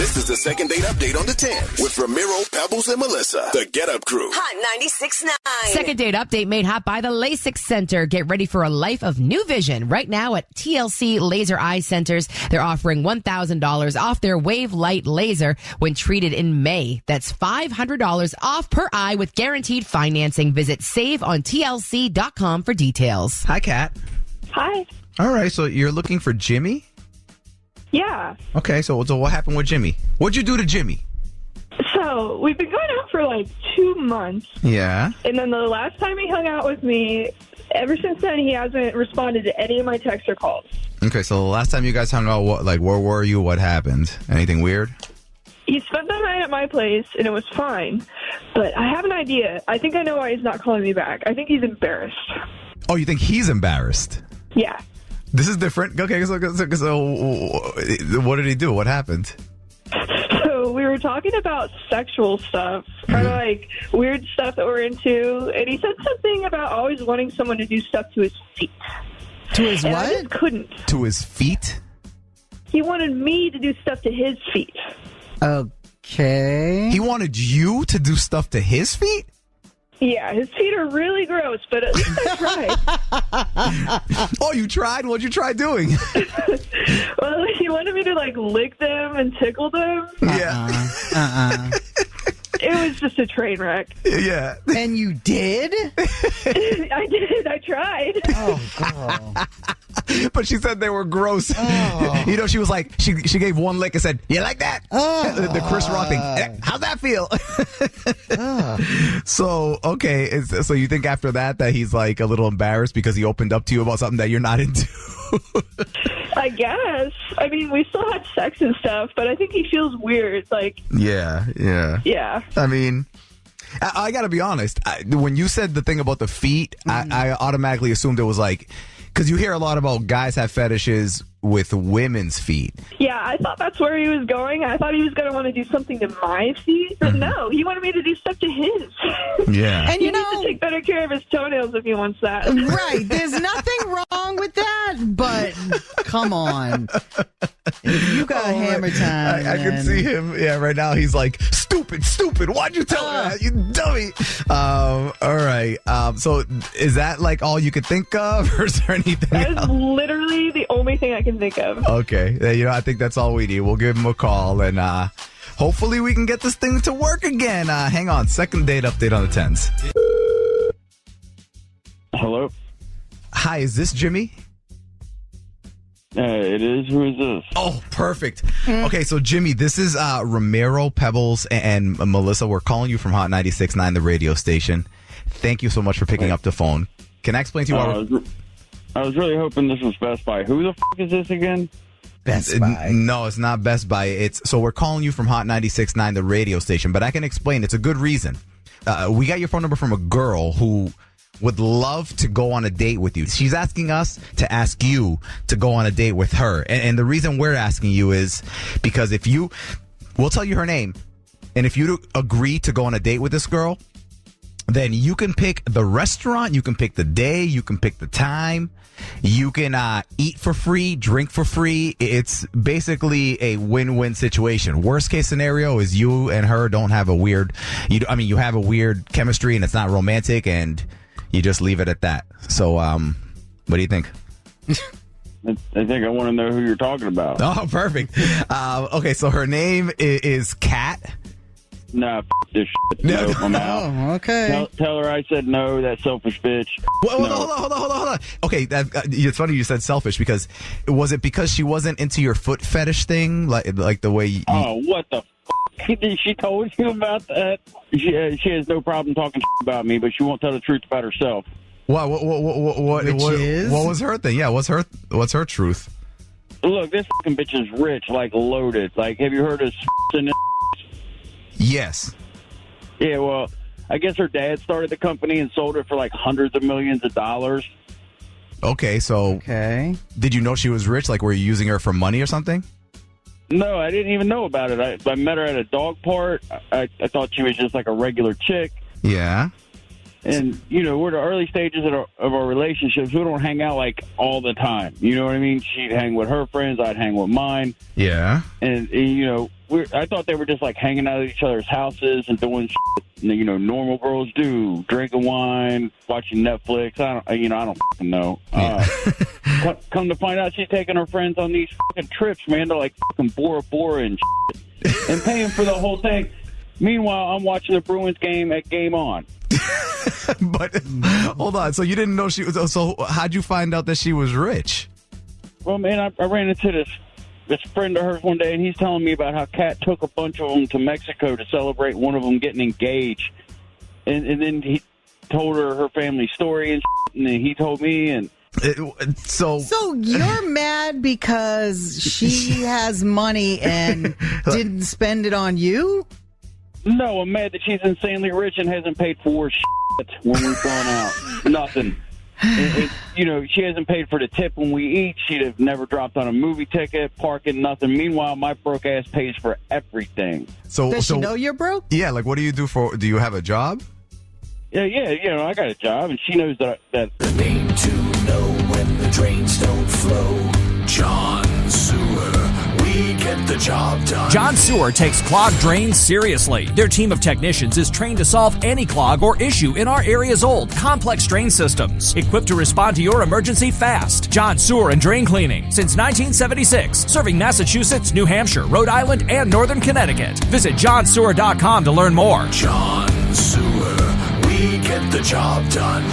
This is the second date update on the 10 with Ramiro, Pebbles, and Melissa. The Get Up Crew. Hot 96.9. Second date update made hot by the LASIK Center. Get ready for a life of new vision. Right now at TLC Laser Eye Centers, they're offering $1,000 off their Wave Light Laser when treated in May. That's $500 off per eye with guaranteed financing. Visit saveontlc.com for details. Hi, Kat. Hi. All right, so you're looking for Jimmy? Yeah. Okay, so what happened with Jimmy? What'd you do to Jimmy? So we've been going out for like 2 months. Yeah. And then the last time he hung out with me, ever since then, he hasn't responded to any of my texts or calls. Okay, so the last time you guys hung out, where were you? What happened? Anything weird? He spent the night at my place, and it was fine. But I have an idea. I think I know why he's not calling me back. I think he's embarrassed. Oh, you think he's embarrassed? Yeah. This is different. Okay, so what did he do? What happened? So we were talking about sexual stuff, kind of like weird stuff that we're into, and he said something about always wanting someone to do stuff to his feet. To his and what? I just couldn't. To his feet? He wanted me to do stuff to his feet. Okay. He wanted you to do stuff to his feet? Yeah, his feet are really gross, but at least I tried. Oh, you tried? What'd you try doing? Well, he wanted me to, lick them and tickle them. Yeah. It was just a train wreck. Yeah. And you did? I did. I tried. Oh, girl. But she said they were gross. Oh. You know, she was like, she gave one lick and said, "You like that?" Oh. The Chris Rock thing. How's that feel? So, okay. So you think after that he's like a little embarrassed because he opened up to you about something that you're not into? I guess. I mean, we still had sex and stuff, but I think he feels weird. Yeah. Yeah. I mean, I got to be honest. When you said the thing about the feet, I automatically assumed it was because you hear a lot about guys have fetishes with women's feet. Yeah, I thought that's where he was going. I thought he was going to want to do something to my feet, but no, he wanted me to do stuff to his. Yeah. And He needs to take better care of his toenails if he wants that. Right. There's nothing wrong with that, but come on. If you got hammer time. I can see him. Yeah, right now he's like, stupid. Why'd you tell her that, you dummy? All right. So is that all you could think of, or is there anything That is else? literally the only thing I can think of. Okay. I think that's all we need. We'll give him a call, and hopefully we can get this thing to work again. Hang on. Second date update on the 10s. Hello? Hi, is this Jimmy? It is. Who is this? Oh, perfect. Okay, so Jimmy, this is Ramiro, Pebbles, and Melissa. We're calling you from Hot 96.9, the radio station. Thank you so much for picking up the phone. Can I explain to you why? I was really hoping this was Best Buy. Who the f*** is this again? Best Buy. No, it's not Best Buy. So we're calling you from Hot 96.9, the radio station, but I can explain. It's a good reason. We got your phone number from a girl who would love to go on a date with you. She's asking us to ask you to go on a date with her. And the reason we're asking you is because we'll tell you her name, and if you agree to go on a date with this girl, then you can pick the restaurant, you can pick the day, you can pick the time, you can eat for free, drink for free. It's basically a win-win situation. Worst case scenario is you and her don't have you have a weird chemistry and it's not romantic, and you just leave it at that. So, what do you think? I think I want to know who you're talking about. Oh, perfect. Okay, so her name is Kat. Nah, f*** this shit. No. Nope, I'm out. Oh, okay. Tell her I said no, that selfish bitch. Hold No. on. Okay, it's funny you said selfish, because was it because she wasn't into your foot fetish thing, like the way you... Oh, what the f***? She told you about that? She has no problem talking about me, but she won't tell the truth about herself. What is? What was her thing? Yeah, what's her truth? Look, this fucking bitch is rich, loaded. Have you heard of Yes. Yeah, well, I guess her dad started the company and sold it for hundreds of millions of dollars. Okay, so Okay. did you know she was rich? Were you using her for money or something? No, I didn't even know about it. I met her at a dog park. I thought she was just a regular chick. Yeah. And, we're the early stages of our relationships. We don't hang out all the time. You know what I mean? She'd hang with her friends. I'd hang with mine. Yeah. And, I thought they were just like hanging out at each other's houses and doing shit, normal girls do, drinking wine, watching Netflix. I don't fucking know. Come to find out, she's taking her friends on these fucking trips, man, to like fucking Bora Bora and shit, and paying for the whole thing. Meanwhile, I'm watching the Bruins game at Game On. But hold on, so you didn't know she was? So how'd you find out that she was rich? Well, man, I ran into this friend of hers one day, and he's telling me about how Kat took a bunch of them to Mexico to celebrate one of them getting engaged, and then he told her family story and shit, and then he told me and. So you're mad because she has money and didn't spend it on you? No, I'm mad that she's insanely rich and hasn't paid for shit when we've gone out. Nothing. She hasn't paid for the tip when we eat. She'd have never dropped on a movie ticket, parking, nothing. Meanwhile, my broke ass pays for everything. Does she know you're broke? Yeah, like what do you do do you have a job? Yeah, I got a job, and she knows that. The name to know when the drains don't flow. John Sewer. We get the job done. John Sewer takes clogged drains seriously. Their team of technicians is trained to solve any clog or issue in our area's old, complex drain systems. Equipped to respond to your emergency fast. John Sewer and Drain Cleaning. Since 1976, serving Massachusetts, New Hampshire, Rhode Island, and Northern Connecticut. Visit johnsewer.com to learn more. John Sewer. We get the job done.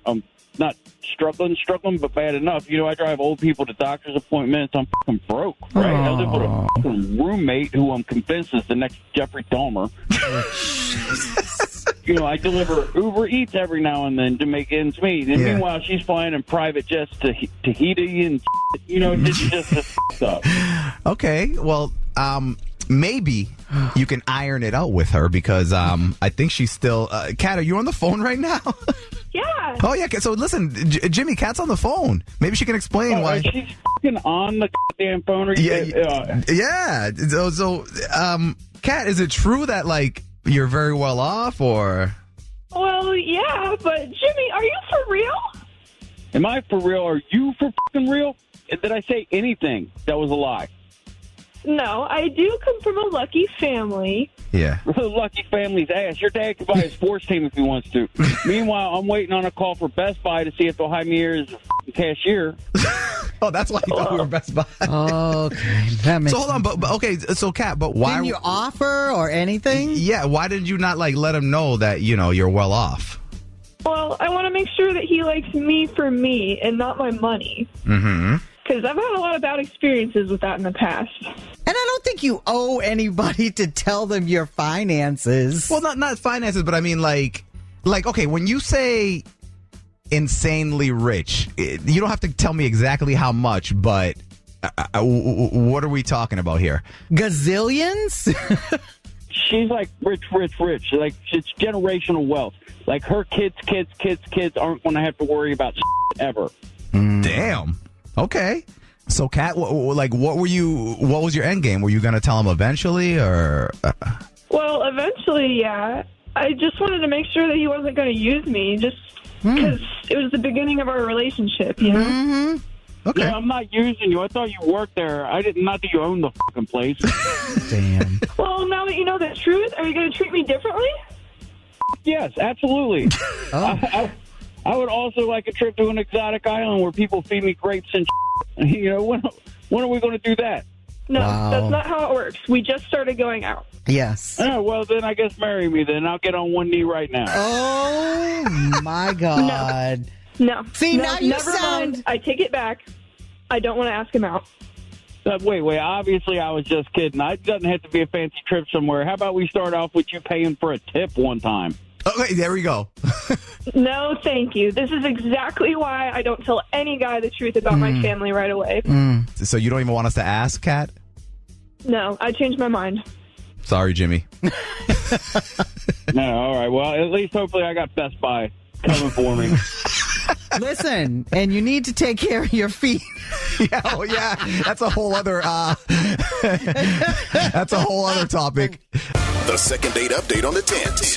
I'm not struggling, but bad enough. I drive old people to doctor's appointments. I'm fucking broke, right? I live with a fucking roommate who I'm convinced is the next Jeffrey Dahmer. I deliver Uber Eats every now and then to make ends meet. And meanwhile, she's flying in private jets to Tahiti and it's just stuff. Okay, well, maybe you can iron it out with her because I think she's still... Kat, are you on the phone right now? Yeah. Oh, yeah. So listen, Jimmy, Kat's on the phone. Maybe she can explain why... She's fucking on the goddamn phone. Or yeah. So, Kat, is it true that, like, you're very well off, or... Well, yeah, but Jimmy, are you for real? Am I for real? Are you for fucking real? Did I say anything that was a lie? No, I do come from a lucky family. Yeah. Lucky family's ass. Your dad could buy a sports team if he wants to. Meanwhile, I'm waiting on a call for Best Buy to see if they'll hire me here as a cashier. Oh, that's why you thought we were Best Buy. Okay. That makes so hold on, but okay, so Kat, but why... Didn't you offer or anything? Yeah, why did you not, like, let him know that, you're well off? Well, I want to make sure that he likes me for me and not my money. Mm-hmm. Because I've had a lot of bad experiences with that in the past. And I don't think you owe anybody to tell them your finances. Well, not finances, but I mean, like, okay, when you say insanely rich, you don't have to tell me exactly how much, but what are we talking about here? Gazillions? She's like rich. Like, it's generational wealth. Like, her kids aren't going to have to worry about ever. Damn. Okay. So, Kat, what was your end game? Were you going to tell him eventually, or? Well, eventually, yeah. I just wanted to make sure that he wasn't going to use me, just because it was the beginning of our relationship, Mm-hmm. Okay. Yeah, I'm not using you. I thought you worked there. Not that you own the fucking place. Damn. Well, now that you know the truth, are you going to treat me differently? Yes, absolutely. Oh. I would also like a trip to an exotic island where people feed me grapes and when are we going to do that? No, Wow. That's not how it works. We just started going out. Yes. Oh, well, then I guess marry me then. I'll get on one knee right now. Oh, my God. No. See, no, now you never sound... mind. I take it back. I don't want to ask him out. Wait. Obviously, I was just kidding. It doesn't have to be a fancy trip somewhere. How about we start off with you paying for a tip one time? Okay, there we go. No, thank you. This is exactly why I don't tell any guy the truth about my family right away. So you don't even want us to ask, Kat? No, I changed my mind. Sorry, Jimmy. No, all right. Well, at least hopefully I got Best Buy coming for me. Listen, and you need to take care of your feet. Yeah, that's a whole other topic. The second date update on the 10th.